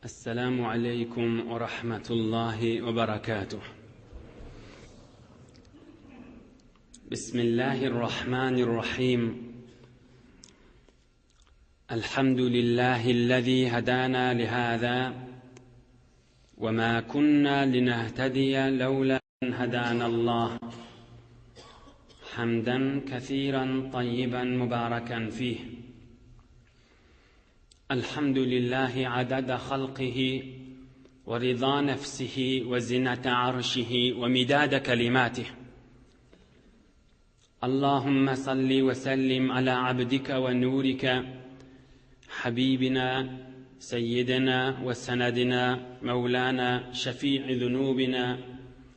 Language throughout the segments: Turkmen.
السلام عليكم ورحمة الله وبركاته. بسم الله الرحمن الرحيم. الحمد لله الذي هدانا لهذا وما كنا لنهتدي لولا أن هدانا الله، حمدا كثيرا طيبا مباركا فيه. الحمد لله عدد خلقه ورضا نفسه وزنة عرشه ومداد كلماته. اللهم صل وسلم على عبدك ونورك حبيبنا سيدنا وسندنا مولانا شفيع ذنوبنا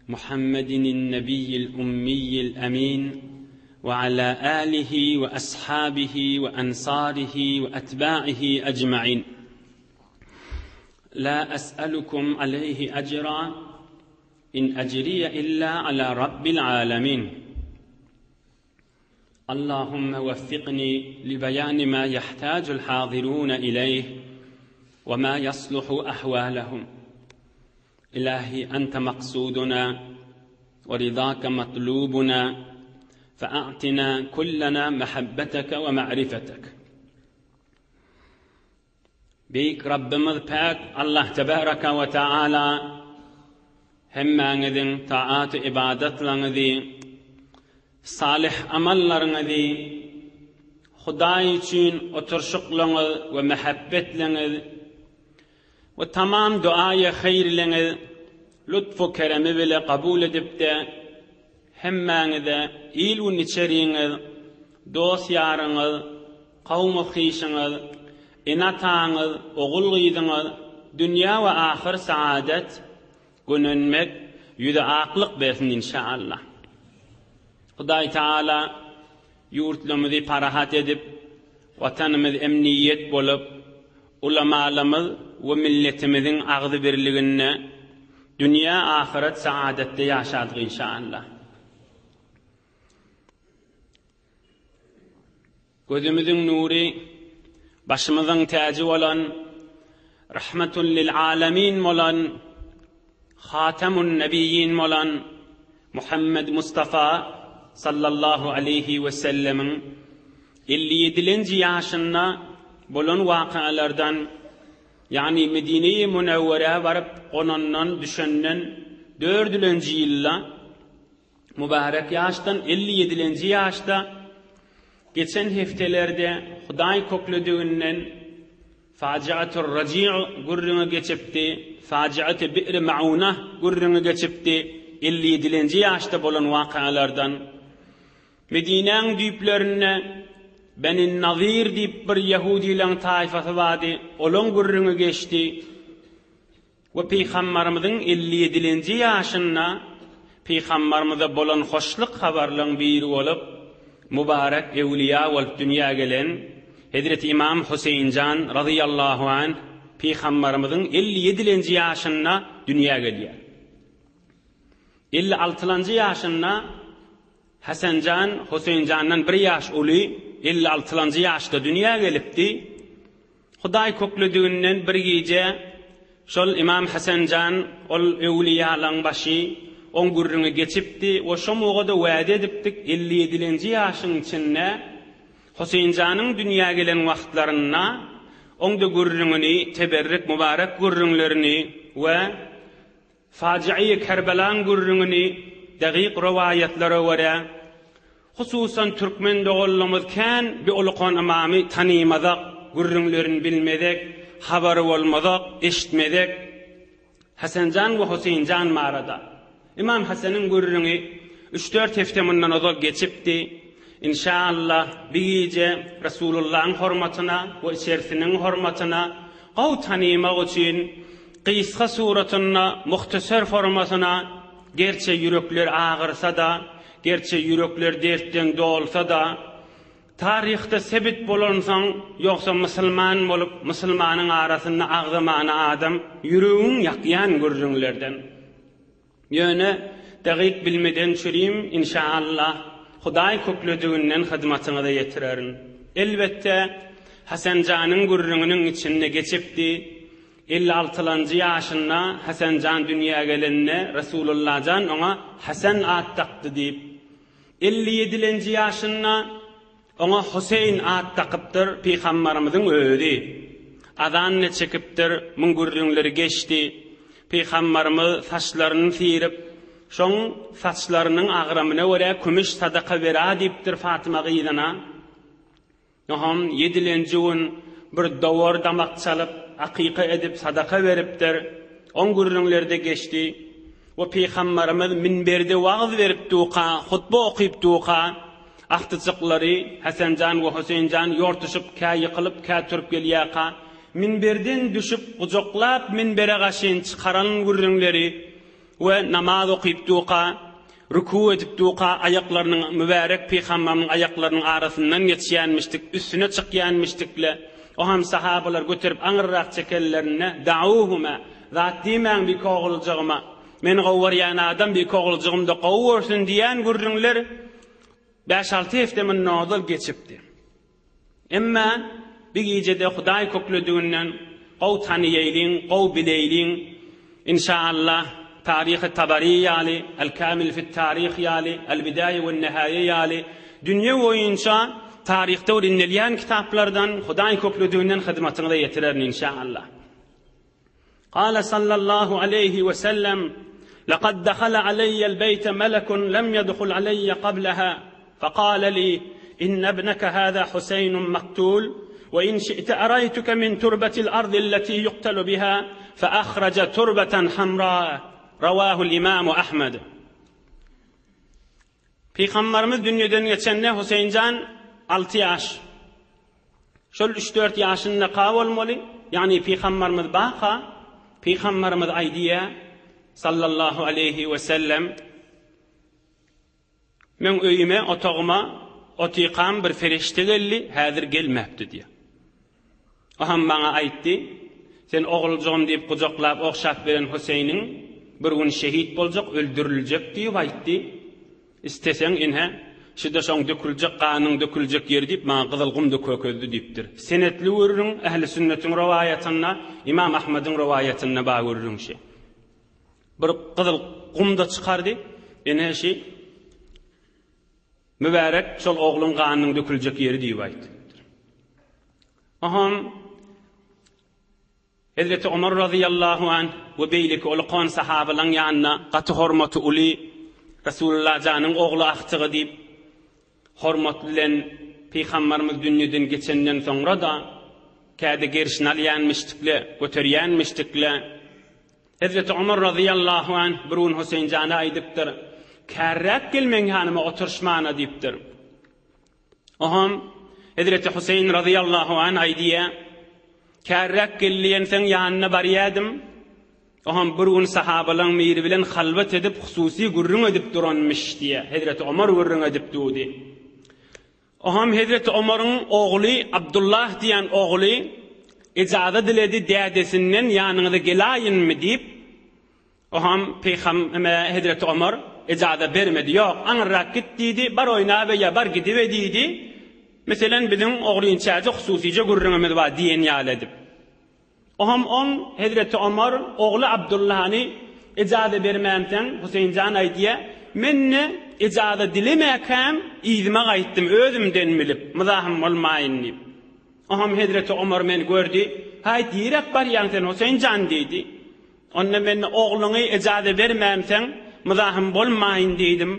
محمد النبي الأمي الأمين، وعلى آله وأصحابه وأنصاره وأتباعه أجمعين. لا أسألكم عليه أجرا إن أجري إلا على رب العالمين. اللهم وفقني لبيان ما يحتاج الحاضرون إليه وما يصلح أحوالهم. إلهي أنت مقصودنا ورضاك مطلوبنا، فأعطنا كلنا محبتك ومعرفتك. بيك ربمز باك الله تبارك وتعالى همانذين طاعات عبادت لنذي صالح أمل لنذي خداي چين وترشق لنذ ومحبت لنذ وتمام دعاء خير لنذ لطف كرم بلا قبول دبتا همانذا إيلو نيشرينذ دوس يارنذ قوم خيشنذ إناتانذ وغلغيذنذ دنيا وآخر سعادة قننمك يدى عقلق بإذن إن شاء الله. خداي تعالى يورت لمذي پارهات edip vatanımız emniyet bolup ulamalarımız ve milletimizin ağzı birliğine dünya ahiret saadette yaşadık inşallah. Gözümüzün nuru, başımızın tacı olan, rahmetun lil alemin olan, Hatemun Nebiyyin olan Muhammed Mustafa sallallahu aleyhi ve sellemin 57. yaşında bulan vakalardan, yani Medine-i Münevvere varıp onundan düşünen 4. yılla mübarek yaştan 57. yaşta geçen haftelerde Huday kokladığı faciatur raci' gurrunu geçipti, faciat-ı bi'r mauna gurrunu geçipti. 57. yaşta bulan vakalardan Medine'nin düyplerine Beni Nazir deyip bir Yahudi'nin taifası vardı, olan gurrunu geçti ve Peygamberimizin 57. yaşında Peygamberimize bulan hoşluk haberlerin biri olup mübarek evliya olup dünya gelen Hazreti İmam Hüseyin Can radıyallahu anh Peygamberimizin 57. yaşında dünya geliyor. 56. yaşında Hasan Can Hüseyin Can'dan bir yaş ulu 56. yaşta dünya gelipti. Huday kokladığı bir gece şol İmam Hasan Can ol evliyaların başı on gurrunu geçipti ve şu muğada vaat ediptik 57. yaşın içinde Hüseyin Can'ın dünya gelen vaktlarına on da gurrunu teberrük mübarek gurrunlarını ve faci'i Kerbela'nın gurrunu dakik rivayetlere göre hususan Türkmen doğullamızken bir ulukan imamı tanımadık, gurrunlarını bilmedik, haberi olmadık, işitmedik. Hasan Can ve Hüseyin Can mağarada. İmam Hasan'ın gurrunu 3-4 haftamından uzak geçipti. İnşallah bir gece Resulullah'ın hürmetine ve içerisinin hürmetine qav tanımak için Qisqa suratına, muhtasar formasına gerçe yürekler ağırsa da, gerçe yürekler dertten dolsa da, tarihte sebit bulunsan, yoksa Müslüman olup Müslümanın arasında ağzamana adam, yüreğin yakyan gurrunlardan. Yani, dakik bilmeden çürüyüm, inşallah, Huday kokladığı hizmetine de yetirerim. Elbette, Hasan Can'ın gurrunun içinde geçipti, 56-njy ýaşynda Hasanjan dünýäge gelenine Resulullah ona Hasan at takdy diýip, 57-nji ýaşynda ona Husayn at takypdyr Peýgamberimiziň özi. Adanny çekipdir, müngürlüňleri geçdi. Peýgamberimiz saçlaryny sirip, şoň saçlarynyň agramyna görä kümüş sadaka berä diýipdir Fatyma gyýdana. Noham 7-nji gün bir dowar damak çalyp, akyka edip sadaka beripdir. On gürlüňlerde geçdi. O Peýgamberimiz minberde wagz berip duqa, hutba okyp duqa. Ahtyçyklary Hasanjan we Husaynjan ýortuşyp, kä ýykylyp, kä türüp gelýärka. Minberden düşüp, ujoklap minbere gaşyn çıkaran gürlüňleri we namaz okyp duqa, ruku edip duqa, aýaklarynyň mübarek Peýgamberimiň aýaklarynyň arasyndan geçýänmişdik, üstüne çykýanmışdykle. O ham sahabalar göterip aňyrrak çekellerine da'uhuma, zat diýmän bir koguljagyma, men gowwarýan adam bir koguljagymda gowwursun diýen gürlüňler 5-6 heftemin nazal geçipdi. Emma bir gecede Hudaý köklediğinden gow taniýeýliň, gow bileýliň, inşallah Tarih-i Tabari ýaly, El-Kamil fit-Tarih ýaly, El-Bidaýe we Nihaýe ýaly dünýä boýunça tarihte öwrenilýän kitaplardan Hudaý köklediğinden hyzmatyňyza ýetirerin inşallah. Qala sallallahu aleyhi ve sellem: "Laqad dakhala alayya al-bayta malakun lam yadkhul alayya qablaha, faqala li: inna ibnaka hadha Husaynun maqtul." وإن شئت أريتك من تربة الأرض التي يقتل بها فأخرج تربة حمراء رواه الإمام أحمد. Peygamberimiz dünýeden geçende Husaynjan 6 ýaş. Şol 3-4 ýaşynda bolmaly, ýani Peygamberimiz baqa, Peygamberimiz aýdýa sallallahu aleyhi we sellem: "Men öýüme, otagıma otyqam bir ferişte geldi, häzir gelmäpdi" diýär. Aham bana aýtdy, sen oglujagym diýip kucaklap okşap beren Husaynyň bir gün şehit boljak, öldüriljek diýip aýtdy. İstesen inhe, şida şoň döküljek ganyň döküljek ýer diýip maňa gyzylgymdy kökezdi diýipdir. Senetli görüň ähli sünnetin riwayatyna, İmam Ahmed'in riwayatyna ba görüň şe. Bir gyzyl gumda çykardy, ene şi mübarek şol ogluň ganyň döküljek ýeri diýip aýtdy. Aham Hazreti Ömer radıyallahu anh ve beylik olqan sahabalan ýanyna gaty hormaty uly Resulullah janyň oglu akçygy diýip hormat bilen Peýgamberimiz dünýeden geçenden soňra da käde gerişini alýanmışdykle, göterýänmişdikle Hazreti Ömer radıyallahu anh birun Husayn jana aýdypdyr: "Kärräk gelmeň hanyma oturşmana" diýipdir. Aham Hazreti Husayn radıyallahu anh aýdýa: "Kärräk gelýänseň ýanyna barýadım." Aham birun sahabalar miri bilen halbat edip hususi gurrun edip duranmış diye Hazreti Ömer gurrun edip dudi. Aham Hazreti Ömer'in oğlu Abdullah diyen oğlu icazet diledi dədesinden yanına gelayin mi deyip aham Peygamber Hazreti Ömer icazet vermedi. Yok, anırrak gittiydi, bar oyna ve ya bar gidivediydi. Mesela bizim oğlun çağcı hususice gurrunumuz var diyen yaledip. Aham on Hazreti Ömer oğlu Abdullah'ını icazet vermemden Hüseyincan aydiye menne icazet dilemeyken izime gayttim özümden milip mızahım olmayın deyip. Aham Hazreti Ömer men gördü. Hay direk bar yansen Hüseyincan dedi. Onunla men oğlunu icazet vermemden mızahım olmayın dedim.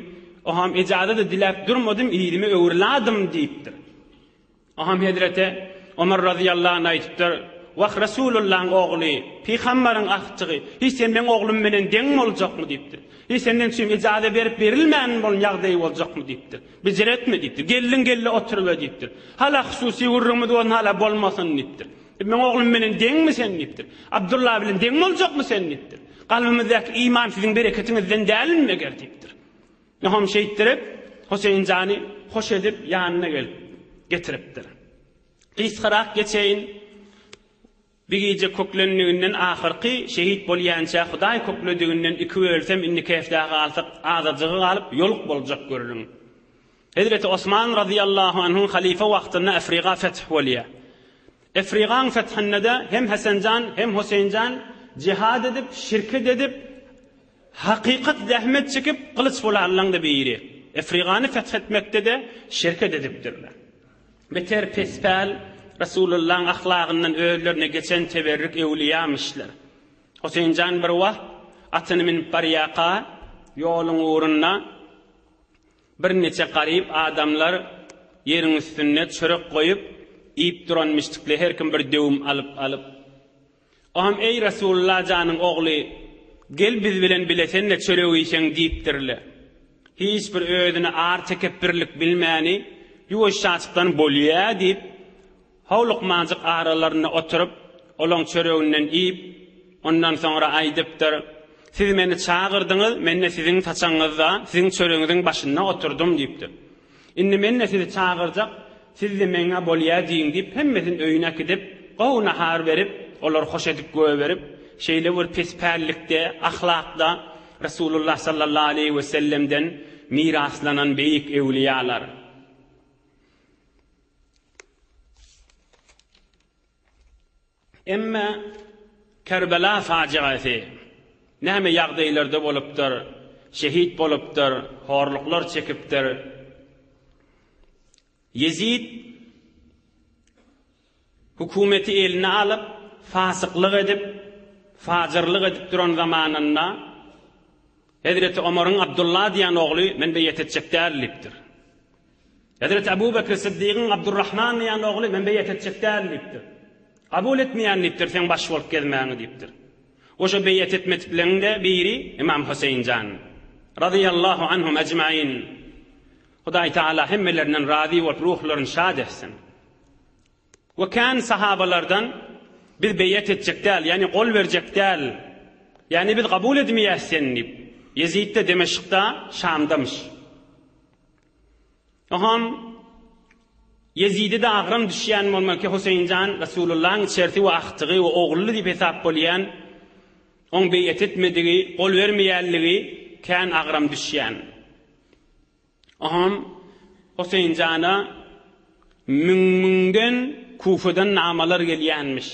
Aham icazet dilep durmadım, izimi öğürladım deyiptir. Aham Hazreti Ömer radıyallahu anh aytiptir: "Waq Resulullah'ın oğlu, Peygamber'in akçığı, hiç sen men oğlum menen deň boljak mı?" deyipdir. "Hiç senden şüm icazet berip berilmän bol ýagdaý boljak mı?" deyipdir. "Biziretme" deyipdir. "Gelle oturup" deyipdir. "Hala hususi urrumy doň hala bolmasyn" deyipdir. "Men oğlum menen deňmi sen?" deyipdir. "Abdullah bilen deň boljak mı sen?" deyipdir. "Galbymyzdäki iman siziň bereketiňizden dälmi eger" deyipdir. Näham şeýitdirip Hüseyinjany hoş edip ýanyna gelip getiripdir. Qysgarak geçeýin. Bir gece köklenliğinden ahirki şehit bolýança Hudaý köklediğinden iki ölsem inni kefdäge alsak azadygy galyp ýoluk boljak görülüň. Hazreti Osman radıyallahu anh'ın halife wagtynda Afrika feth bolýa. Efriqan fethinde de hem Hasancan hem Hüseyincan cihad edip, şirket edip, hakikat zahmet çekip kılıç bularlarında biri. Efriqanı fethetmekte de şirket edipdirler. Beter pespel Resulullah'ın ahlakından öğürlerine geçen teberrük evliyamışlar. Hüseyincan bir vaxt atını minip baryaqa yolun uğruna bir neçe garip adamlar yerin üstüne çörek koyup ip duranmıştıklı her kim bir devum alıp Aham ey Resulullah canın oğlu gel biz bilen bilesenle çöreği isen deyipdirler. Hiç bir öğüdüne ağır tekebbirlik bilmeyeni yuvaş şaçıktan bolya deyip havluk mancık ağralarına oturup olan çöreğinden ip ondan sonra aydıptır. Siz beni çağırdınız, men de sizin taçanızda, sizin çöreğinizin başına oturdum deyiptir. Indi men de sizi çağıracak, siz de mena bolya deyin deyip hemmesin öyüne gidip qawna har verip olar hoş edip göğe verip şeyle bir pesperlikte, ahlakta Resulullah sallallahu aleyhi ve sellem'den miraslanan beyik evliyalar. Emma Kerbela faciası näme ýagdaýlarda bolupdyr, şehit bolupdyr, horluklar çekipdir. Yezid hukumeti eline alıp fasıklık edip, fajırlık edip duran zamanında Hazreti Ömer'in Abdullah diyen oğlu men beyet etjek dälipdir. Hazreti Ebu Bekir Siddiq'in Abdurrahman diyen oğlu men beyet etjek dälipdir. Kabul etmeýänlipdir sen baş bolup gelmäňi diýipdir. Oşa beyet etmediklerinde biri İmam Hüseyincan radıyallahu anhum ecmaîn. Hudaý Taala hemmelerinden razı bolup ruhlaryny şad etsin. Ve kan sahabalardan biz beyet etjek däl, yani kol berjek däl. Yani biz kabul etmeýässin diýip Yezid de Demeşk'ta Şam'damış. Aham Yezid'e de ağram düşýän bolmaly ki Hüseyincan Resulullah'ın içerti we ahtygy we oğully diýip hesap bolýan. On beyet etmedigi, kol vermeýänligi kan ağram düşýän. Aham Hüseyinjana münden Kufa'dan namalar gelýänmiş.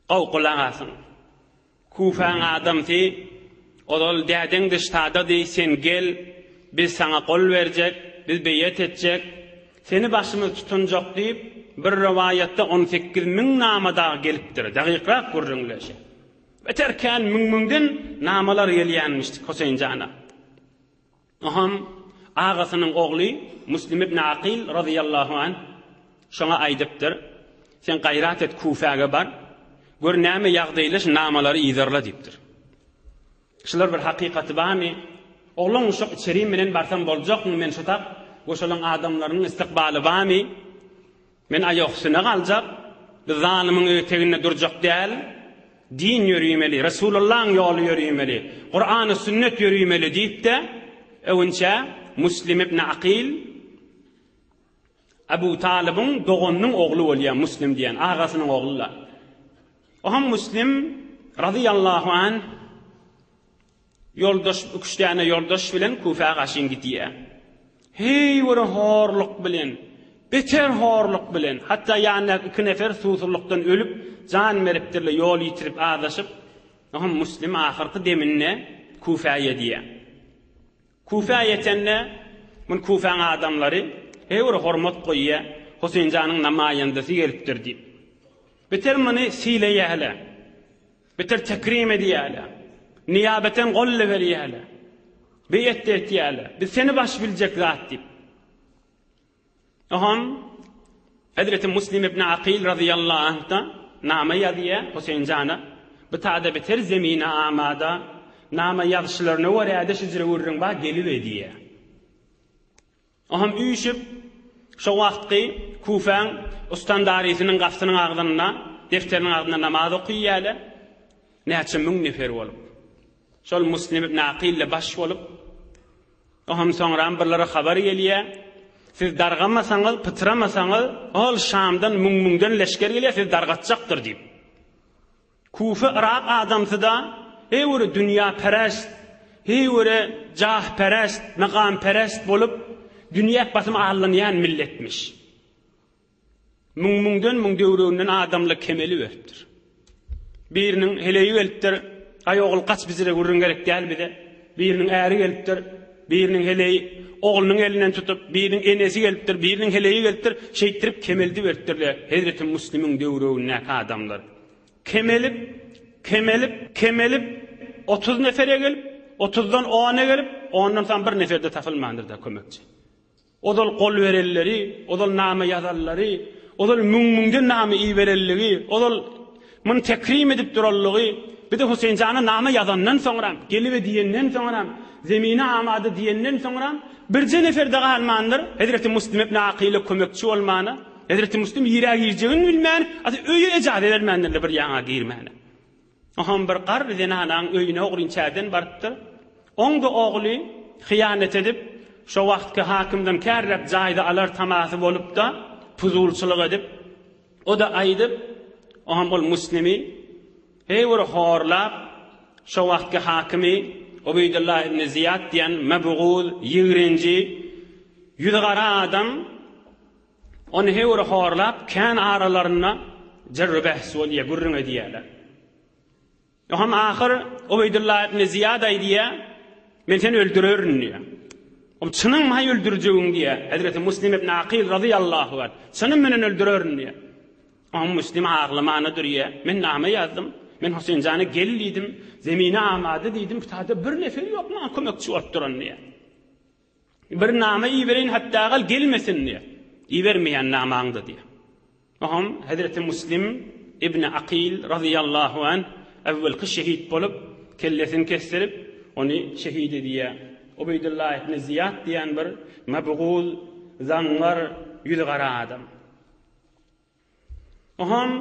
Qawqulagasyn. Kufa'ň adamty odal däden dıştada diýsen sen gel, biz sana kol berjek, biz beyet etjek, seni başymyz tutunjak diýip bir rivayetde 18.000 namada gelipdir. Daqiqrak gurrunlaşy. Beterken münden namalar gelýänmişdi Hüseyinjana. Aham ağasynyň ogly Muslim ibn Aqil radıyallahu anh şoňa aýdypdyr. Sen gaýrat et Kufaga bar, gör näme ýagdaýlaş namalary ýyzarla diýipdir. Şular bir haqiqaty barmy? Oglaň şu içeri menen barsam boljakmy men şotak, goşalan adamlaryň istiqbaly barmy? Men aýoksyna galjak, biz zalymiň öteginde durjak däl. Din yürüymeli, Resulullah'ın yolu yürüymeli, Kur'an-ı sünnet yürüymeli deyip de önce Muslim ibn Aqil Ebu Talib'in doğunun oğlu olyan Muslim diyen ağasının oğlular. Oham Muslim radıyallahu anh yoldaş, üç tane yoldaş bilen Kufa'ya kaşın gidiyor. Hey vurun horluk bilen, beter horluk bilen, hatta yani iki nefer susuzluktan ölüp can meriptirle yol yitirip ağdaşıp oham Muslim ahirki deminne Kufa'ya diye. Kufa'ya yetenle mun Kufa'nın adamları hey vurun hormat koyuya Hüseyincan'ın namayandası geliptir deyip. Beter mani sileye hele, beter tekrim ediye hele, niyabeten golle veriye hele, beyet de etiye hele, biz seni baş bilecek zat deyip. Oham Hazreti Muslim ibn Aqil radıyallahu anh'ta nama yazıya Hüseyincan'a bitada beter zemine amada nama yazışlarını oraya şizre vurrun ba gelip ediye. Oham üyüşüp şu vaqtki Kufa'nın ustandarisinin qafsının ağzına, defterinin ağzına namaz okuyyalı, näçe müň nefer bolup. Şol Muslim ibn Aqil ile baş bolup, oham soňra birleri habar gelýär. Siz dargamasaňyz, pytyramasaňyz, ol Şamdan müňden leşker gelýär, siz dargatjakdyr diýip. Kufa Irak adamsyda hey were dünýä peräst, hey were jah peräst, maqam peräst bolup dünýä basym allanýan milletmiş. Müň döwründen adamla kemeli beripdir. Biriniň heleyi gelipdir, ay ogul kaç bizire gurrun gerek däl bide. Biriniň äri gelipdir, biriniň heleyi oglunyň elinden tutup, biriniň enesi gelipdir, biriniň heleyi gelipdir, şeýtirip kemeldi beripdirler. Hazreti Müslim'iň döwründäki adamlar. Kemelip 30 nefere gelip, 30'dan 10'a gelip, 10'dan sonra bir neferde tapylmandyr da kömekçi. Odal kol verelleri, odal nama yazarları, odal müňden nama iyi verelleri, odal mun tekrim edip durallığı, bir de Hüseyin Can'a nama yazandan sonra, gelive diyenden sonra, zemine amady diyenden sonra, birce neferde galmandyr. Hazreti Müslim ibn Aqil'e kömekçi olmana, Hazreti Müslim ýiräk ýirjegini bilmän, aty öýe ejad edermendir bir ýaňa girmäne. Aham bir qar zenanan öýüne ogrinçadan barıpdyr. Oňda ogly hyýanet edip, şo wagtky hakimden kärrep jaýda alar tamasy bolup da puzulçylyk edip, o da aýdyp, aham ol Müslimi heýwer horlap, şo wagtky hakimi Ubeydullah ibn Ziyad diýen mebğul, ýigrenji, ýüzgara adam onu heýwer horlap, kän aralaryna jerrebäs bolýa gurrun edýärler. Aham ahir Ubeydullah ibn Ziyad aýdýa, men seni öldürürün diye. O çının may öldüreceğin diye. Hazreti Müslim ibn Aqil radıyallahu anh. Çının menen öldürürün diye. O Müslim ağlamanıdır ya. Men nama yazdım. Men Hüseyin Can'a geliydim. Zemine amadı dedim. Kütahda bir neferi yok mu? Kömekçi olup duran diye. Bir nama iyi verin hatta gal gelmesin diye. İyi vermeyen namandı diye. O Hazreti Müslim ibn Aqil radıyallahu anh evvelki şehit bolup kellesini kestirip onu şehit ediye. Ubeydullah ibn Ziyad diýen bir mebğul, zangar, ýüzgara adam. Oham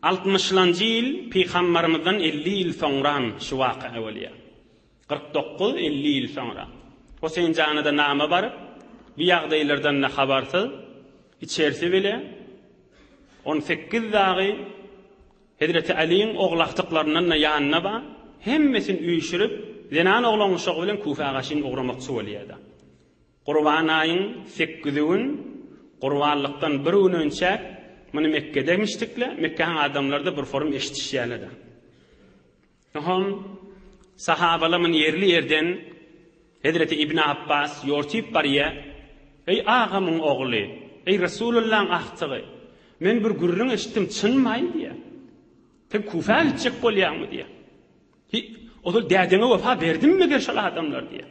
60-njy ýyl Peýgamberimizden 50 ýyl soňra şu waka awliya. 49-50 ýyl soňra. Hüseyin Can'da nama bar, bir ýagdaýlardan da habarsyz, içerisi bile 18 dagy Hazreti Ali'ň oglakdyklarynyň ýanyna ba, hemmesini üýşürip zenan oglan uşagy bilen Kufa gaşyny ugramakçy bolýardy. Qurban aýyň 8-gün qurbanlykdan bir gün önçe muny Mekke'de demişdikler. Mekke'ň adamlarda bir form eşitişýärler. Aham sahabalar muny yerli yerden Hazreti İbn Abbas ýortyp barýa. Ey agamyň ogly, ey Resulullah'ın ahtygy. Men bir gürrüň eşitdim, çynmaý diýe. Sen Kufa gitjek bolýarmy diýe. Odal dädene wefa berdimmi gerşal adamlar diye.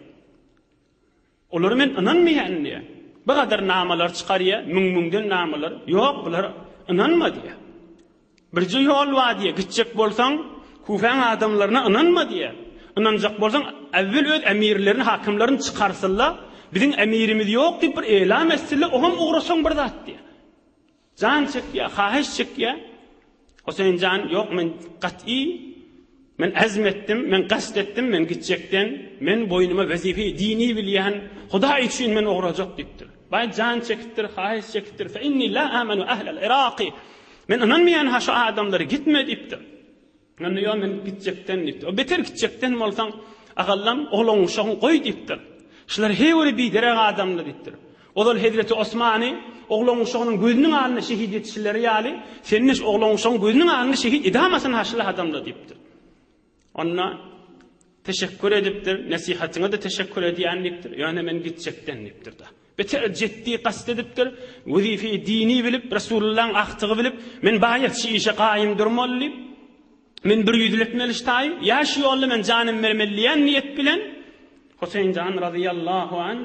Olar men inanmaýan diye. Bir kadar namalar çykarýa, müňden namalar. Ýok, bular inanma diye. Birji ýol wa diye gitjek bolsaň, Kufaň adamlaryna inanma diye. Inanjak bolsaň, awvel öz emirlerini, hakimlerini çykarsynlar. Biziň emirimiz ýok diýip bir elam etsinler, oham ugrasaň bir zat diye. Jan çekýär, haýyş çekýär. Hüseyin Can ýok, men qat'î men azmetdim, men qasd etdim, men gitjekden, men boynuma vazife dini bilýän, Huda üçin men ugrajak diýipdir. Baý jan çekipdir, haýyş çekipdir. Fe inni la amanu ahlal Iraqi. Men inanmaýan ha şu adamlary gitme diýipdir. Men ýa men gitjekden diýipdir. O beter gitjekden bolsaň, agallam oglan uşagyny goý diýipdir. Şular heýweri biderek adamlar diýipdir. Odal Hazreti Osmany oglan uşagynyň gözüniň alnyna şehit etişleri ýaly, senin oglan uşagynyň gözüniň alnyna şehit edamasyň haşyla adamlar diýipdir. Onna teşekkür edipdir, nasihatine de teşekkür edýänlikdir. Ýöne men gitjekden diýipdir da. Beter ciddi qasd edipdir, wazife dini bilip, Resulullah'ın ahtygy bilip, men baýat şu işe gaýym durmaly. Men bir ýüzletmeli iştaý, ýaşy ýolly men janym bermeliýän niýet bilen Hüseyin Can radıyallahu anh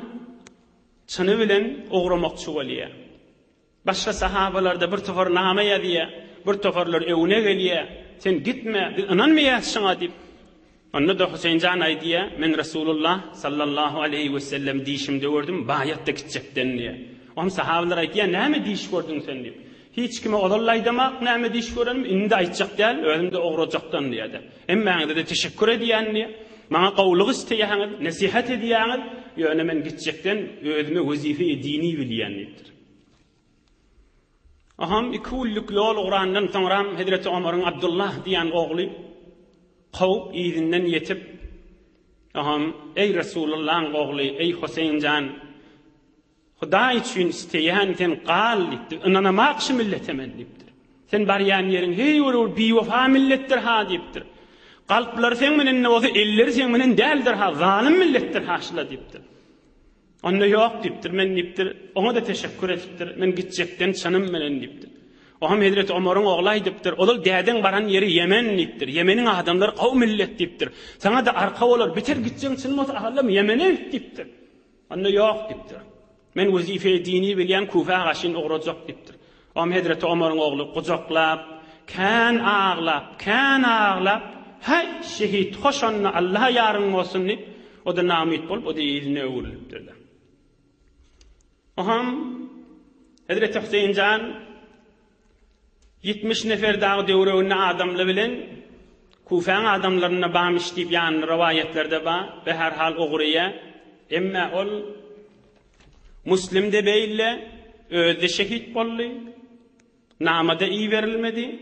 çyny bilen ugramakçy bolýar. Başga sahabalarda bir tofar nama ýazýar, bir tofarlar ewne gelýär. Sen gitme, inanmaýasyň diýip. Onda da Hüseyin Can aýdýar, men Resulullah sallallahu aleyhi ve sellem diýişimde gördüm, baýatda gitjekden diýe. Om sahabalar aýdýar, näme diýiş gördüň sen diýip. Hiç kime odallaýdamak, näme diýiş görenim, indi aýtjak däl, özümde ograjakdan diýdi. Emmäňde de teşekkür edýänni, maňa gowlugy isteyýäňiz, nasihat edýäňiz, ýöne men gitjekden özüme wazife dini bilýändir. Aham iki ullik ýol uğrandan soňra Hazreti Ömer'in Abdullah diýen ogly Qawb ýerinden ýetip, aham ey Resulullah'ın ogly, ey Hüseyin Can, Hudaý üçin isteýän sen gal diýipdir. Inanamakçy milletemen diýipdir. Sen barýan ýeriň hey ol biwafa milletdir ha diýipdir. Galplar sen menen näwse eller sen menen däldir ha, zalim milletdir haşla diýipdir. Onda ýok diýipdir, men diýipdir, oňa da teşekkür etdir. Men gitjekden çanım menen diýipdir. Oham Hazrat Ömerin oğlay diýipdir. Odal däden baran ýeri Yemen diýipdir. Yemeniň adamlary gaw millet diýipdir. Sana da arka bolar, biter gitjeň çynmasa ahlam Yemene diýipdir. Onda ýok diýipdir. Men wazife dini bilýän Kufa gaşyn ograjak diýipdir. Oham Hazrat Ömerin ogly gujaklap, kan ağlap, hay şehit hoşanna Allah ýaryn bolsun diýip, o da namit bolup o da ýylyna öwrülipdir. Oham Hazrat Hüseýinjan 70 nefer dağı döwrüne adamlar bilen Kufaň adamlaryna bamış diýip ýany riwayetlerde bar we her hal ogryya emma ol Muslim de beýle özde şehit boldy. Namada iyi verilmedi.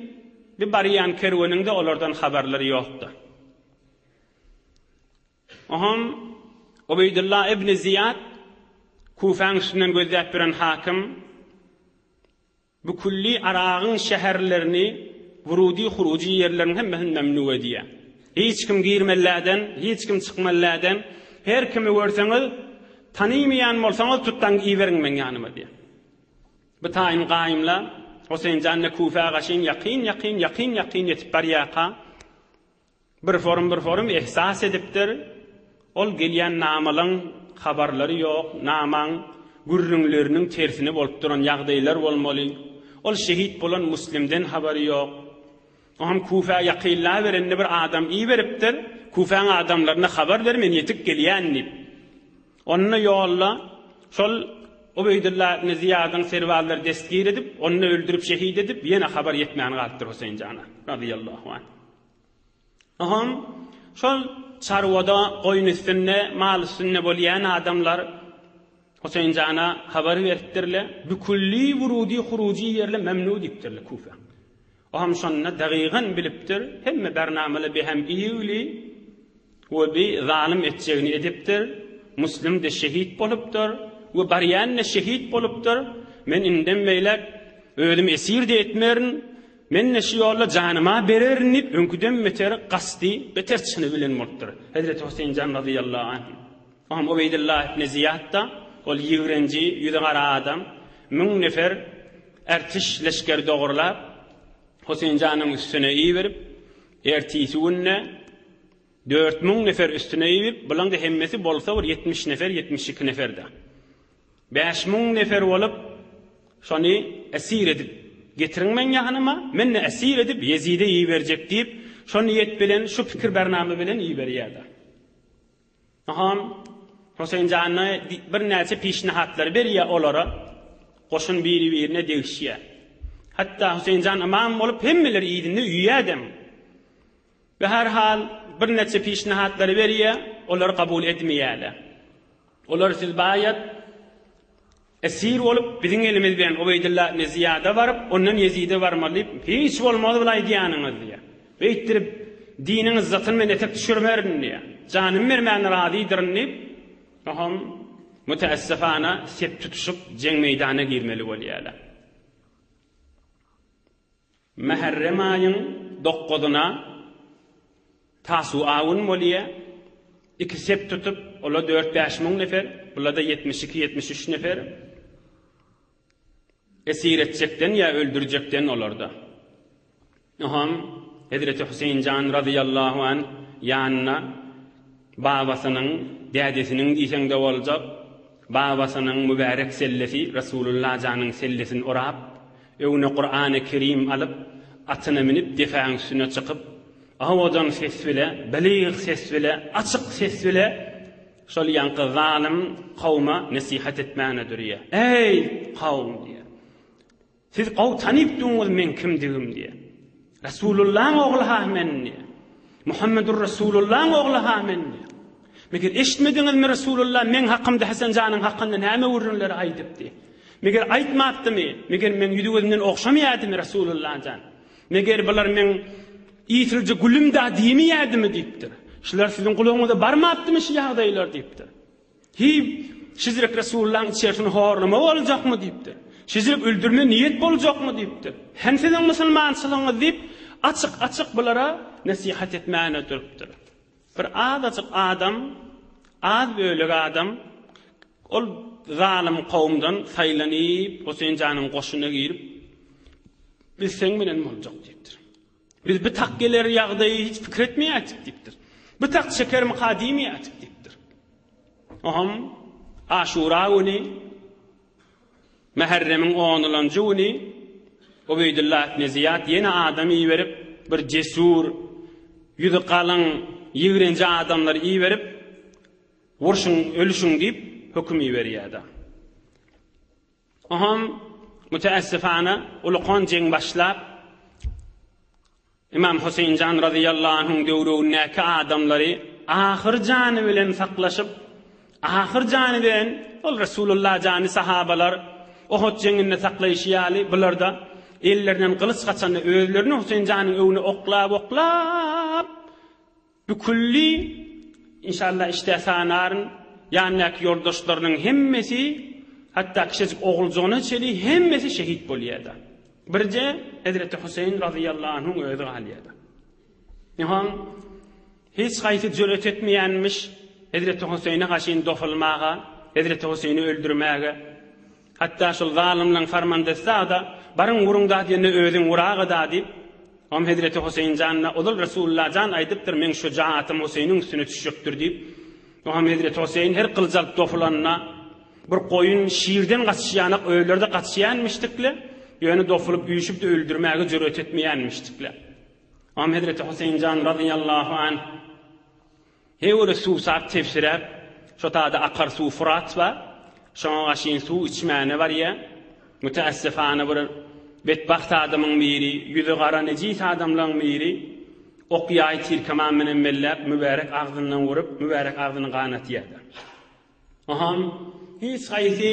Bir baryan kerweninde olardan haberleri ýokdy. Oham Ubeydullah ibn Ziyad Kufaň üstünden gözläp biren hakim bu kulli Arağın şäherlerini wurudi huruji ýerlerini hemmesini memnu ediýär. Hiç kim girmelläden, hiç kim çykmallädan, her kimi görseňiz tanymaýan bolsaňyz tutdan iýeriň men ýanyma diýär. Bu taýin gaýymla Hüseýinjan Kufa gaşyn ýaqyn ýetip barýaka bir forum ihsas edipdir. Ol gelýän namalyň habarlary ýok, namaň gürrüňleriniň tersine bolup duran ýagdaýlar bolmaly. Ol şehit bolan muslimden habary ýok. Oham Kufa ýaqynla berende bir adam iyi beripdir. Kufaň adamlaryna habar bermen ýetip gelýän diýip. Onna ýolla şol Ubeydullah ibn Ziyadyň serwallary destgir edip, onu öldürüp şehit edip, ýene habar ýetmän galypdyr Hüseýinjana radiyallahu anh. Oham şol çarwada goýun üstünde, mal üstünde bolýan adamlar Hüseýinjana habar beripdirler. Bu kulli wurudi huruji ýerle memnu diýipdirler Kufa. Oham şonna dagygan bilipdir. Hemme barnamaly behem iýuli we bi zalim etjegini edipdir. Muslim de şehit bolupdyr. We baryanna şehit bolupdyr. Men inden meýlek özüm esir de etmerin. Men näşe ýolla janyma bererin diýip öňküden beter gasdy, beter çyny bilen bolupdyr. Hazrat Hüseýinjan radiyallahu anh. Aham Ubeydullah ibn Ziyad da ol ýigrenji, ýüze gara adam 1000 nefer ertiş leşker dogurlap Hüseýinjanyň üstüne iý berip, ertisi günne 4000 nefer üstüne iý berip, bulan da hemmesi bolsa 70 nefer, 72 nefer de. 5000 nefer bolup şonu esir edip getirin men ýanyma, men esir edip Yezide iý berjek diýip, şonu ýet bilen, şu pikir bername bilen iý berýärdi. Aham Hüseýinjana bir näçe pişnahatlar berýär olara, goşun biri-birine degişýär. Hatta Hüseýinjan imam bolup hemmeleri ýedinde üýädem. Ve her hal bir näçe pişnahatlar berýär, olar kabul etmeýärler. Olar siz baýat esir olup biziň elimiz bilen Ubeydullah ibn Ziyada baryp, ondan Yezide barmaly, hiç bolmady bulay diýanyňyz diýär. Ve ittirip diniň izzatyny men etek düşürmerin diýär. Janym bermän radydyrin diýip, aham müteessifana sep tutuşup jeň meýdana girmeli bolýarlar. Muharrem aýyň 9-na Tasuawun bolýar. İki sep tutup, ola 4-5 min nefer, ola da 72-73 nefer esir etjekden ya öldürecekden olarda. Aham Hazrat Hüseýinjan radiyallahu anh ýanyna babasynyň, dädesiniň diýsende boljak, babasynyň mübarek sellesi Rasulullah janyň sellesini orap, öwne Qur'an-ı Kerim alyp, atyna minip defaň üstüne çykyp, awadan ses bile, beliğ ses bile, açyk ses bile şol ýanky zalim kawma nasihat etmäne durýar. Ey kawm diýär. Siz gaw tanypdyňyz men kimdigim diýär. Rasulullah ogly ha men diýär. Muhammedur Rasulullah ogly ha men diýär. Meger eşitmediňizmi Rasulullah men hakkymda Hasanjanyň hakkynda näme urunlar aýdypdy? Meger aýtmapdymy? Meger men ýüdügünden okşamaýadymy Rasulullah jan? Meger bular men ýitilji gülümda diýmeýädimi diýipdir. Şular siziň gulagyňyzda barmapdymy şu ýagdaýlar diýipdir. Hi Şizrek Resulullah'ın içerisine horlama olacak mı deyipdir. Şizrek öldürme niyet bolacak mı deyipdir. Henseden musulmansılığını deyip açık bulara nasihat etmeyene durupdur. Bir azıcık adam, az böylük adam, ol zalim kavmdan saylanıp, Hüseyin Can'ın koşuna girip, biz sen bilen olacak deyipdir. Biz bir takkeleri yağdayı hiç fikir etmeyecek deyipdir. Bir tak şeker mukadimeyecek deyipdir. Oham, Aşura günü, Muharrem'in 10. günü, Ubeydullah ibn Ziyad yeni adamı iyi verip, bir cesur, yüzü kalın, yığrenci adamları iyi verip, vurşun, ölüşün deyip, hüküm iyi veriyordu. Oham, müteessifane, uluqon cenk başlap, İmam Hüseyin Can radıyallahu anh'ın dövründeki adamları ahir canı bilen saklaşıp, ahir canı bilen ol Resulullah canı sahabalar Uhud jenginde saklayışyaly bular da ellerinden kılıç kaçanı özlerini Hüseyin Can'ın övünü oklap bükülli inşallah işte sanarın yanındaki yoldaşlarının hemmesi hatta kişicik oğulcuğuna çeli hemmesi şehit bolýardy. Birce Hazreti Hüseyin radıyallahu anh'ın özü alýardy. Nihon hiç gaýsy jüret etmeýänmiş Hazreti Hüseyin'e gaşyn dofulmaga, Hazreti Hüseyin'i öldürmäge. Hatta şol zalimleň farmandasy da barın gurunda diýende özüň uraga da diýip, am Hazreti Hüseyin janyna ol Resulullah jan aýdypdyr, men şujaatym Hüseyniň üstüne düşükdir diýip, am Hazreti Hüseyin her kıljalyp dofulanna bir koyun şiirden gaçýanyk öýlerde gaçýanmışdykly, ýöne dofulup üýşüp de öldürmäge jüret etmeýänmişdikler. Am Hazreti Hüseyin Can radıyallahu anh hewre suwsap tefsirep, şo taýda akar suw Furat we şoňa gaşyn suw içmäne bar ýa. Müteessifane bir betbaht adamyň biri, ýüzi gara nejis adamlaryň biri, okýaý tirkamam menen mellep mübarek agzyndan vurup, mübarek agzyny ganatyýardy. Aham hiç gaýsy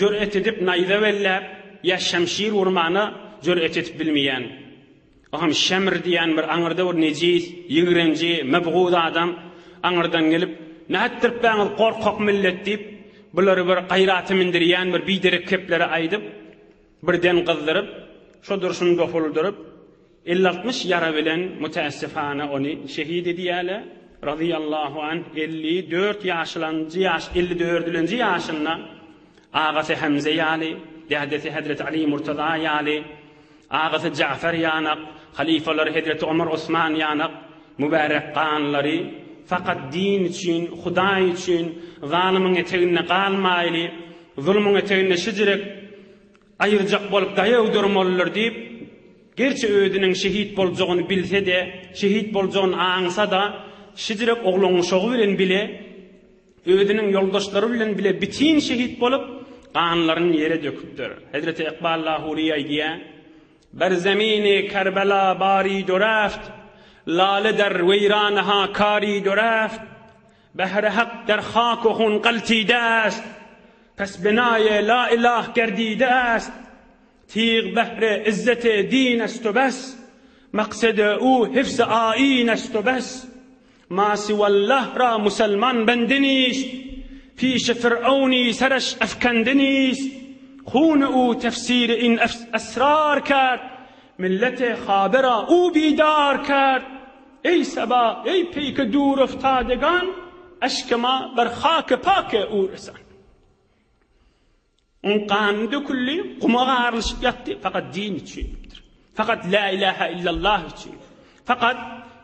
jüret edip naýza bellep, ya şemşir vurmana jüret edip bilmeýän. Aham Şemr diýen bir aňyrda bir nejis, ýigrenji, mebgud adam aňyrdan gelip, "Nähatdir baňyl korkak millet" diýip, bulary bir gaýraty mindirýän bir biderek kepleri aýdyp, birden gyzdyryp, şo durşuny dofulduryp, 50-60 yara bilen müteessifane onu şehit edýärler. Radıyallahu anh 54 54-nji ýaşynda agasy Hamza ýaly, dädesi Hazreti Ali Murtaza ýaly, agasy Cafer ýanyk, halifalar Hazreti Ömer Osman ýanyk, mübarek kanlary fakat din üçin, Hudaý üçin zalimyň eteginde galmaýly, zulmyň eteginde şijirek aýyrjak bolup daýawdyrmalylar diýip, gerçi öýdüniň şehit boljagyny bilse de, şehit boljagyny aňsa da, şijirek oglunyň şogy bilen bile, öýdüniň ýoldaşlary bilen bile bitin şehit bolup, kanlaryny ýere döküpdir. Hazreti Iqbal Lahuri aýdýar, "Bir zemini Kerbela bari duraft, lale der weyranha kari duraft, behr haq der khak و خون قلتیده است, پس بنای لا اله گردیده است, تیغ بحر عزت دین است و بس, مقصد او حفظ آیین است و بس, ما سوى الله را مسلمان بنده نیست, پیش فرعونی سرش افکنده نیست, خون او تفسیر این اسرار کرد, ملت خابه را او بیدار کرد. ای سبا ای پیک دور افتادگان, اشک ما بر خاک پاک او رسان. اون قانون کلی قماğa arılışıp yattı, fakat din içindir. Fakat la ilahe illallah için. Fakat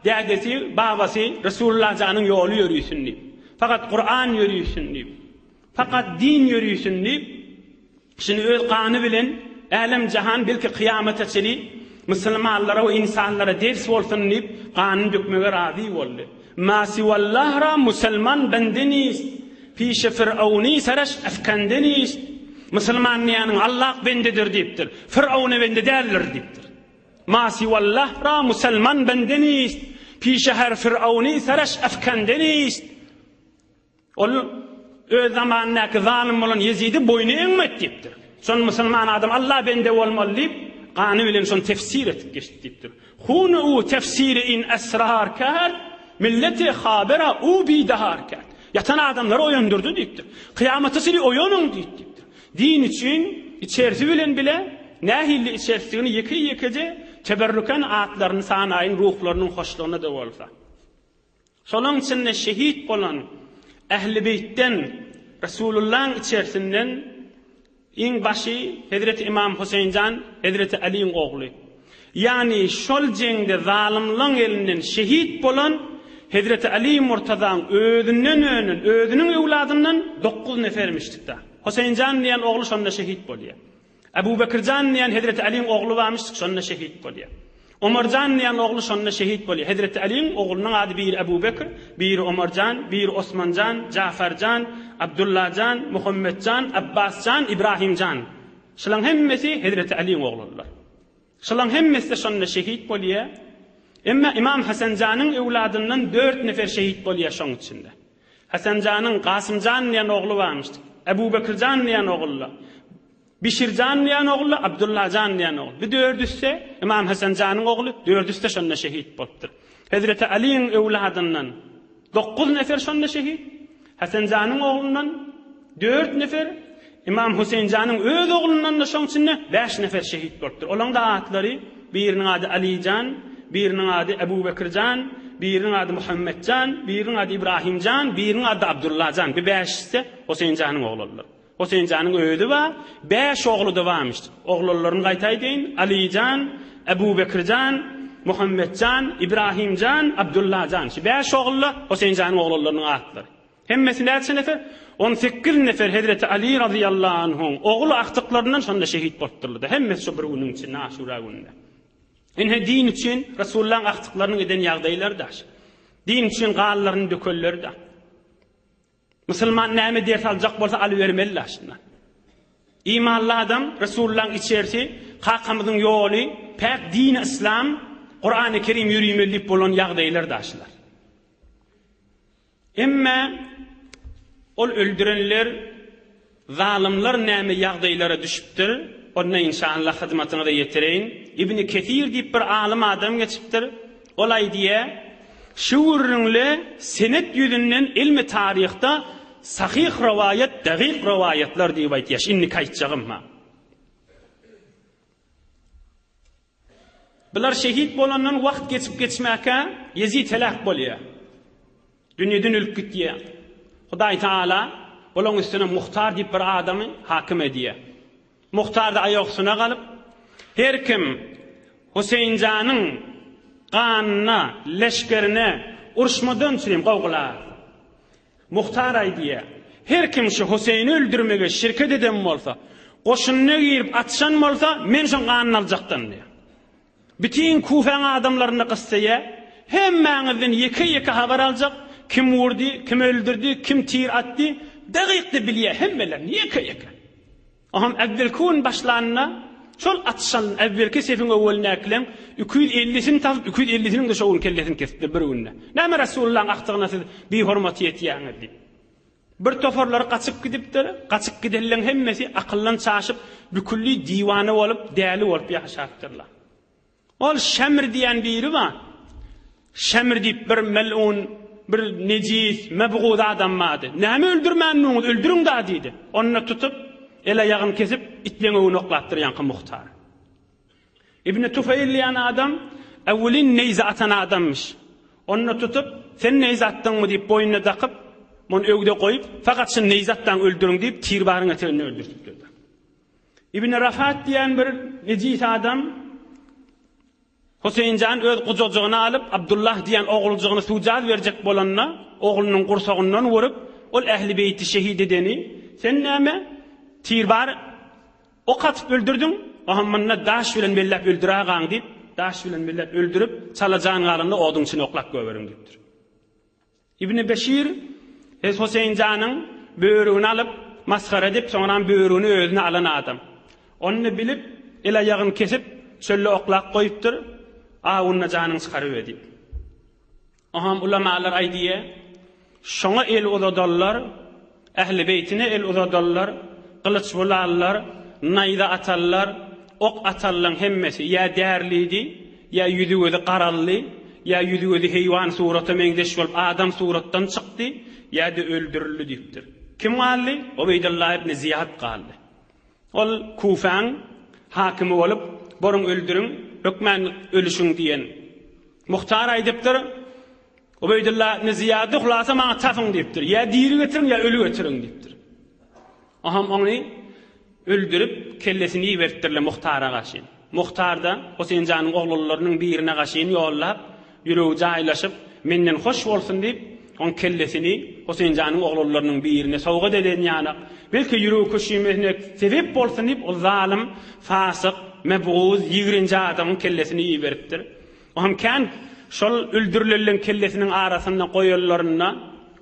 dədesi, babası Resulullah canın yolu yürüysün deyip. Fakat Kur'an yürüysün deyip. Fakat din yürüysün deyip. Şimdi öz kanı bilen alem cihan belki kıyamete çeli Müslümanlara ve insanlara ders olsun deyip kanun dökmeye razı oldu. Ma sivallahra Müslüman bendeniz. Pişe Firavuni saraş efkendeniz. Müslüman niyanın Allah bendedir deyiptir. Firavuni bende derler deyiptir. Ma sivallahra Müslüman bendeniz. Pişe her Firavuni saraş efkendeniz. Ol öz zamanındaki zalim olan Yezid'i boynu eğmet deyiptir. Son Müslüman adam Allah bende olmalı deyip kanı bilen son tefsir etip geçti deyiptir. Hunu u tefsiri in esrar kard, milleti habera u bidahar kard. Yatan adamları oyundurdu diýipdir. Kıyamata sili oyunun diýipdir. Din için içerisi bilen bile nähilli içerisini ýeke-ýekede teberrüken atlaryny sanaýyn ruhlarynyň hoşlugyna da bolsa. Şolaň içinde şehit bolan Ähli Beytden Resulullah'ın içerisinden in başı Hazreti İmam Hüseyincan, Hazreti Ali'nin oğlu. Yani şol jengde zalimliň elinden şehit bolan Hazreti Ali Murtaza'nın özünün ewladyndan 9 nefermişdik da. Hüseyincan diýen oğlu şonda şehit bolýar. Ebu Bekircan diýen Hazreti Ali'nin oğlu barmışdyk, şonda şehit bolýar. Ömercan diýen oğlu şonda şehit bolýar. Hazreti Ali'nin oğlunyň ady bir Ebu Bekir, bir Ömercan, bir Osmancan, Cafercan, Abdullahcan, Muhammedcan, Abbascan, İbrahimcan. Şolaň hemmesi Hazreti Ali'nin oğullar. Şolaň hemmesi şonda şehit bolýar. Emma İmam Hasanjanyň ewladyndan 4 nefer şehit bolýar şoň içinde. Hasanjanyň Qasımjan diýen oğlu barmışdy. Ebu Bekirjan diýen oğullar. Bişirjan diýen oğlu, Abdullahjan diýen oğlu. Bu dördüsse İmam Hasanjanyň oğlu, dördüste şonda şehit bolupdyr. Hazreti Ali'nin ewladyndan 9 nefer şonda şehit. Hasanjanyň oğlundan 4 nefer, İmam Hüseyinjanyň öz oğlundan da şoň içinde 5 nefer şehit bolupdyr. Olaň da atlary biriniň ady Alijan, biriniň ady Ebu Bekirjan, biriniň ady Muhammedjan, biriniň ady İbrahimjan, biriniň ady Abdullahjan. Bu 5'si Hüseyinjanyň oğullar. Hüseyinjanyň öýüdi we 5 oğlu da barmışdy. Oğullaryny gaýtaýdyn: Alijan, Ebu Bekirjan, Muhammedjan, İbrahimjan, Abdullahjan. Şu 5 oğullar Hüseyinjanyň oğullarynyň atlary. Hemmesi näçe nefer? 18 nefer Hazreti Ali radıyallahu anh'ın oğlu aktıklarından şonda şehit bolupdyrlar. Hemmesi şu bir günüň içinde, Aşura gününde. Ene din için Resulullah'ın aktıklarını eden ýagdaýlar da. Din için gallaryny dökeller da. Müslüman näme ders aljak bolsa aly bermeli aşynda. İmanly adam Resulullah'ın içerisi, hakamyzyň ýoly, pek din İslam, Kur'an-ı Kerim ýürüýmeli bolan ýagdaýlar da aşylar. Emma ol öldürenler, zalimler näme ýagdaýlara düşüpdir, onu inşallah hyzmatyna da ýetireýin. İbn Kesir diýip bir alim adam geçipdir. Olay diye şu ürünle senet ýüzünden ilmi tarihta sahih rivayet, daqiq rivayetler diýip aýtýar. Inni kaýtjagym ha. Bular şehit bolandan wagt geçip geçmäke Yezid helak bolýar. Dünýeden ölüp gitýär. Hudaý Taala olaň üstüne Muhtar diýip bir adamy hakim edýär. Muhtar da aýoksyna galyp, her kim Hüseyinjanyň ganyna, leşkerine urşmadan çyrym gowgular. Muhtar aýdýar, her kim şu Hüseyni öldürmege şirket eden bolsa, goşunyna girip atşan bolsa, men şoň ganyny aljakdan diýär. Bütün Kufaň adamlaryny gyssaýa, hemmäňizden ýeke-ýeke habar aljak, kim vurdy, kim öldürdi, kim tir atdy, daqiqdy bilýär hemmeler ýeke-ýeke. Aham evvelkun başlanna şol atşan evvelki sefin öwelnäklen 250'sini tapyp 250'siniň de şoň kellesini kesipdir bir günde. Näme Resulullah'ın aktygyna siz bir hormat ýetýäňiz diýip. Bir toforlar gaçyp gidipdir, gaçyp gidenlerin hemmesi akyllan çaşyp bükülli diýwany bolup, däli bolup ýaşapdyrlar. Ol Şemr diýen biri var. Şemr diýip bir melun, bir necis, mebgud adam mady. Näme öldürmänmiň, öldürüň da diýdi. Onu tutup ele ýagyn kesip itleňe noklatdyrýan Muhtar. İbn Tufayl diýen adam awlin neyze atan adammış. Onu tutup sen neyze atdyňmy diýip boýnuna takyp, mun öwde goýup, fakat sen neyzatdan öldürüň diýip tirbaryň eterini öldürtdi. İbn Rafat diýen bir necis adam Hüseyinjan öz gujogyna alyp Abdullah diýen oğulcugyny suwjaz berjek bolanna oğlunyň gursagyndan worup ol Ähli Beýti şehit edeni sen näme tirbar ok atyp öldürdüň ahammanna daş bilen mellep öldürägaň diýip daş bilen mellep öldürüp çalajan garynda oduň içine oklap göberiň diýipdir. İbn Beşir Hüseyinjanyň böwrüni alyp maskara edip soňra böwrüni özüne alan adam. Onu bilip ele ýagyn kesip şölle oklap goýupdyr. Awunna janyň çykaryp edip. Aham ulamalar aýdýar, şoňa el uzadallar, Ähli Beytine el uzadallar, kılıç bularlar, nayda atallar, ok atallan hemmesi ya därlidi, ya yüzüňi qarally, ya yüzüge heywan surata meňdeş bolup adam suratdan çykdy ýa-da öldürildi diýipdir. Kim galdy? Ubeydullah ibn Ziyad galdy. Ol Kufaň hakimi bolup, boruň öldürüň, hökmen ölüşüň diýen. Muhtar aýdypdyr. Ubeydullah ibn Ziyad hulasa maňa tapyň diýipdir. Ya diri getiriň ya ölü getiriň diýipdir. Aham onu öldürüp kellesini ýiberdirler muhtara gaşyn. Muhtar da Hoseýnjanyň oglalarynyň birine gaşyn ýollap, ýüregi jaýlaşyp, menden hoş bolsun diýip, on kellesini Hoseýnjanyň oglalarynyň birine sowga eden ýana, belki ýüregi köşümesine sebep bolsun diýip, o zalim, fasyk, mebğuz, ýigrinji adamyň kellesini ýiberipdir. Aham kan şol öldürilen kellesiniň arasyndan goýanlaryna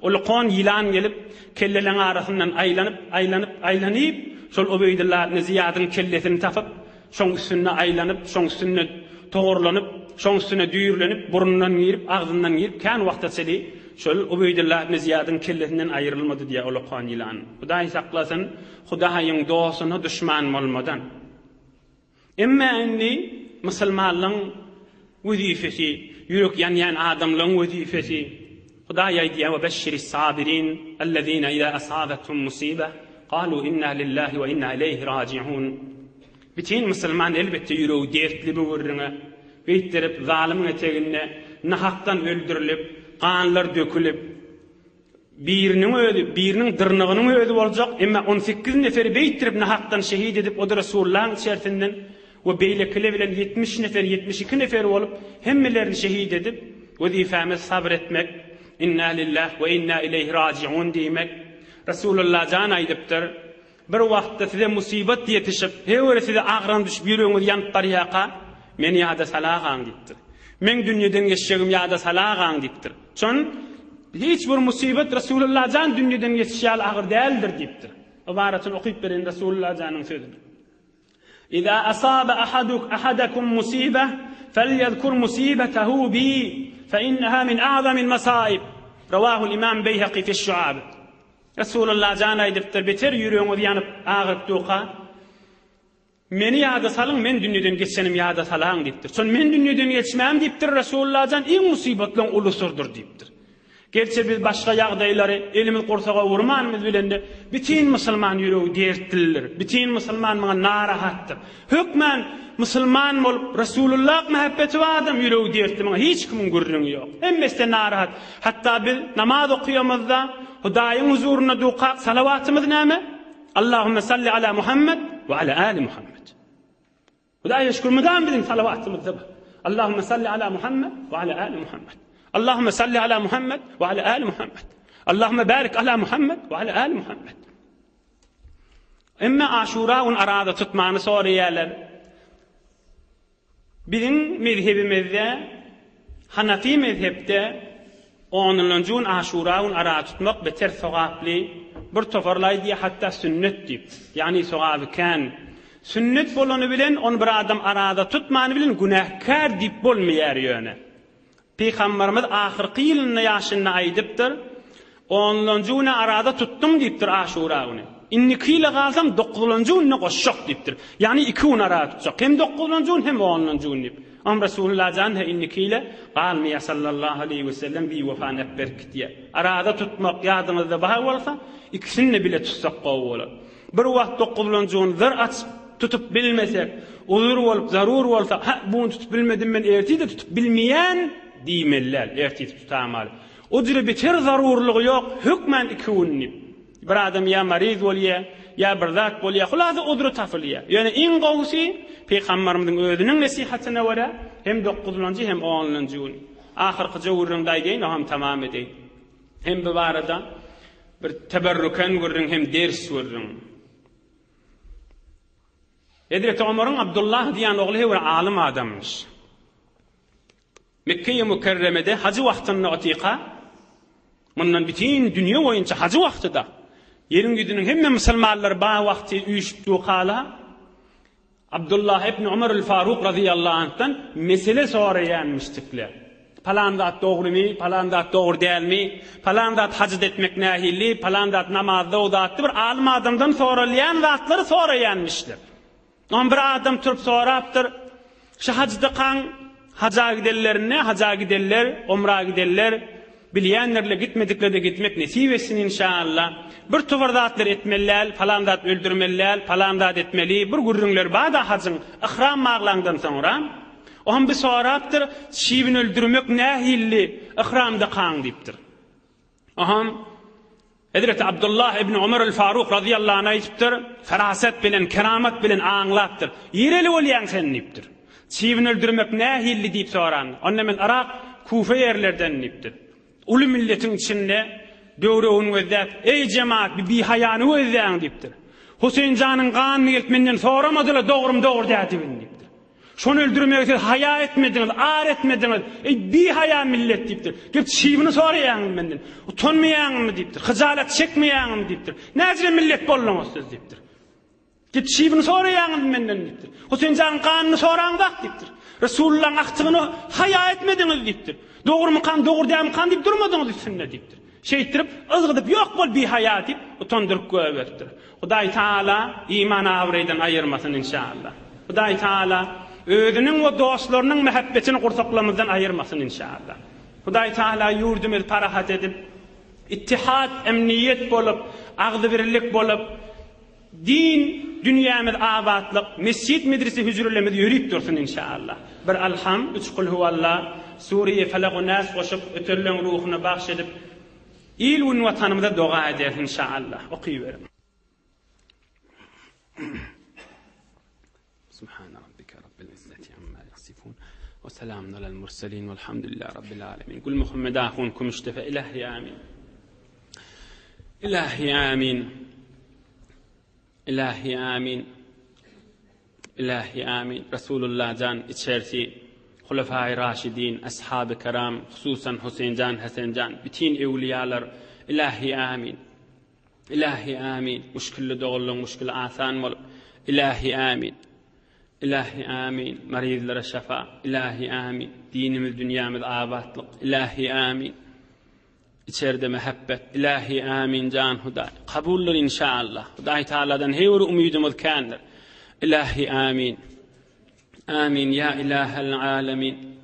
ol kon ýylan gelip kelleleň arasyndan aýlanyp şol Ubeydullah ibn Ziyadyň kellesini tapyp şoň üstüne aýlanyp şoň üstüne togurlanyp şoň üstüne düýürlenip burundan girip agzyndan girip kan wagtda seli şol Ubeydullah ibn Ziyadyň kellesinden aýrylmady diýe ol kon ýylan. Hudaý saklasyn, Hudaýyň dostuny düşman bolmadan. Emma indi musulmanlyň wezifesi, ýürek ýan adamlyň wezifesi. Hudaý aýdýar: "Ve beşşiris sabirin ellezina iza asabatuhum musibah qalu inna lillahi ve inna ileyhi raciun." Bütün musulman elbette ýüregi dertli böwrüne, beýtirip zalimin eteginde nahakdan öldürilip, kanlar dökülip, birinin dırnağının özü boljak, emma 18 neferi beýtirip nahakdan şehit edip, o da Resulullah'ın içerisinden ve beýlekle bilen 70 nefer, 72 nefer bolup, hemmelerini şehit edip, wezifämiz sabr etmek, inna lillahi ve inna ileyhi raciun diýmek. Resulullah jan aýdypdyr, bir wagtda size musibet ýetişip, hewer size agran düşüp ýüregiňiz ýanyp barýaka, meni ýa-da salagaň diýipdir. Men dünýeden geçşegim ýa-da salagaň diýipdir. Çon hiç bir musibet Resulullah jan dünýeden geçýär agyr däldir diýipdir. Ibaratyny okyp beren Resulullah janyň sözüdür. İza asaba ahadakum musibah falyezkur musibatahu bi fa innaha min a'zamil masaib. Rawahu al-imam Beyhaqi fi ash-Şu'ab. Resulullah jan aýdypdyr, beter ýüregiňiz ýanyp agyryp duqa, meni ýa-da salyň, men dünýeden geçsenim ýa-da salaň diýipdir. Şon men dünýeden geçmem diýipdir Resulullah jan iň musibetliň ulusurdur diýipdir. Gerçi biz başga ýagdaýlary elimiz gorsaga urmanymyz bilende, bütün musulman ýüregi dertlidir. Bütün musulman maňa narahatdyr. Hökmen musulman bolup Resulullah muhabbeti we adam ýüregi dertli, maňa hiç kimin gürrüňi ýok. Hemmesi narahat. Hatta biz namaz okuyamazda Hudaýyň huzuruna duqa salavatymyz näme? Allahumme salli ala Muhammed ve ala ali Muhammed. Hudaýa şükür mydam bizim salavatymyz? Allahumme salli ala Muhammed ve ala ali Muhammed. Allahumme salli ala Muhammed ve ala ali Muhammed. Allahumme barik ala Muhammed ve ala ali Muhammed. Emma Aşura'n arada tutmany soraýarlar. Bizim mezhebimizde, Hanafi mezhepde 10-njy Aşura'n arada tutmak beter sowaply, bir toparlaýdy hatta sünnet diýip. Yani sowaby kan. Sünnet bolany bilen onu bir adam arada tutmany bilen günahkar diýip bolmaýar ýöne. Peygamberimiz ahirki ýylyny ýaşyny aýdypdyr. 10-njy arada tutdum diýipdir Aşura'n. İnniki ýyla galsam 9-njy goşşak diýipdir. Yani 2 gün arada tutjak. Hem 9-njy hem 10-njy diýip. Am Resulullah jan inniki ýyla galmy sallallahu aleyhi ve sellem bi wefany berkitýär. Arada tutmak ýadyňyzda baha bolsa, ikisini bile tutsak gowy. Bir wagt 9-njy zir açyp tutup bilmesek, uzur bolup zarur bolsa, bunu tutup bilmedim men ertide tutup bilmeýän diýmeler, ertide tutamaly. O jüri beter zarurlygy ýok, hökmen 2 gün. Bir adam ya mariz bolýar, ya bir zat bolýar, hulady odru tafylýar. Yani iň gowsy Peygamberimizin özüniň nasihatyna göre hem 9-njy hem 10-njy gün. Ahirki jowrunda aýdyn, hem tamam edin. Hem bu barada bir teberrüken görüň hem ders görüň. Hazreti Ömer'in Abdullah diýen ogly bir alim adammış. Mekke-i Mükerreme'de hacı wagtyny atyka, mundan bütün dünýä boýunça hacı wagtyda yerin güdüniň hemme musulmanlar ba wagty üýüşip duqala, Abdullah ibn Umar el-Faruq radıyallahu anh'tan mesele soraýanmışdyklar. Falan zat dogrymy, falan zat dogry dälmi, falan zat hacd etmek nähili, falan zat namazda odatdy bir alim adamdan soralýan zatlary soraýanmışlar. On bir adam turup sorapdyr, şu hacda kan haca giderlerine haca giderler, umra giderler, bilýänlerle gitmedikleri de gitmek nesip etsin inşallah. Bir tuvardatlar etmeliler, falan dat öldürmeliler, falan dat etmeli. Bir gurrunlar bada hacın ihram mağlandan sonra o hem bir soğrattır, şivini öldürmek nahilli ihramda kan deyiptir. Aham Hazreti Abdullah ibn Umar el-Faruk radıyallahu anh ayıptır, feraset bilen, keramet bilen ağlattır. Yireli olyan sen deyiptir. Şivini öldürmek nahilli deyip soran. Onnemen Irak, Kufe yerlerden deyiptir. Ulu milletin içinde döwreğin wezzat, ey cemaat bir hayanı wezzan deyiptir. Husayn Can'ın kanını geltmenden soramadılar, doğrum doğru dädibin deyiptir. Şonu öldürmekte haya etmediniz, ar etmediniz. Ey bir haya millet deyiptir. Gep şivini sorayan menden. Utanmayan mı deyiptir. Hıcalat çekmeyan mı deyiptir. Näzire millet bollamaz siz deyiptir. Gep şivini sorayan menden deyiptir. Husayn Can'ın kanını sorandak deyiptir. Resulullah'ın aktığını haya etmediniz deyiptir. Doğru mu kan, doğru değil mi kan deyip durmadınız üstünde deyiptir. Şeytirip, ızgıdıp yok bol bir haya deyip utandırıp gövertir. Hudaý Taala iman avraydan ayırmasın inşallah. Hudaý Taala özünün ve dostlarının mehabbetini kursaklamızdan ayırmasın inşallah. Hudaý Taala yurdumuz parahat edip, ittihat, emniyet bolup, agdy birlik bolup, din, dünyamız abatlyk, mescid medrese hüzürlerimiz yürüyüp dursun inşallah. Bir alham, 3 kul huvallah, Suriye Felak-ı Nas koşup ötürlen ruhuna bahşedip il ve vatanımıza dua eder inşallah. Okuyuverim. Subhane rabbike rabbil izzeti amma yasifun ve selamun alel murselin velhamdülillahi rabbil alemin. Kul Muhammed ahunkum iştefe ilahi amin. İlahi amin. İlahi amin. İlahi amin. Resulullah can içerisi Hulefai Raşidin, Ashab-ı Kiram, hususan Husayn Can, Hasan Can, bütün evliyalar, ilahi amin. İlahi amin. Müşkülü doğulun, müşkülü asan mol. İlahi amin. İlahi amin. Marizlara şefa. İlahi amin. Dinimiz, dünyamız abatlık. İlahi amin. İçeride mehabbet. İlahi amin can huday. Kabullur inşallah. Hudaý Taala'dan heyur umidumuz kandır. İlahi amin. آمين يا إله العالمين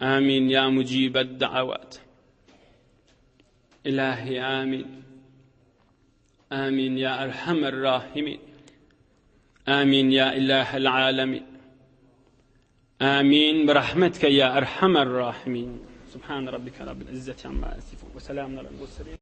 آمين يا مجيب الدعوات إلهي آمين آمين يا أرحم الراحمين آمين يا إله العالمين آمين برحمتك يا أرحم الراحمين سبحان ربك رب العزة عما يصفون وسلام على المرسلين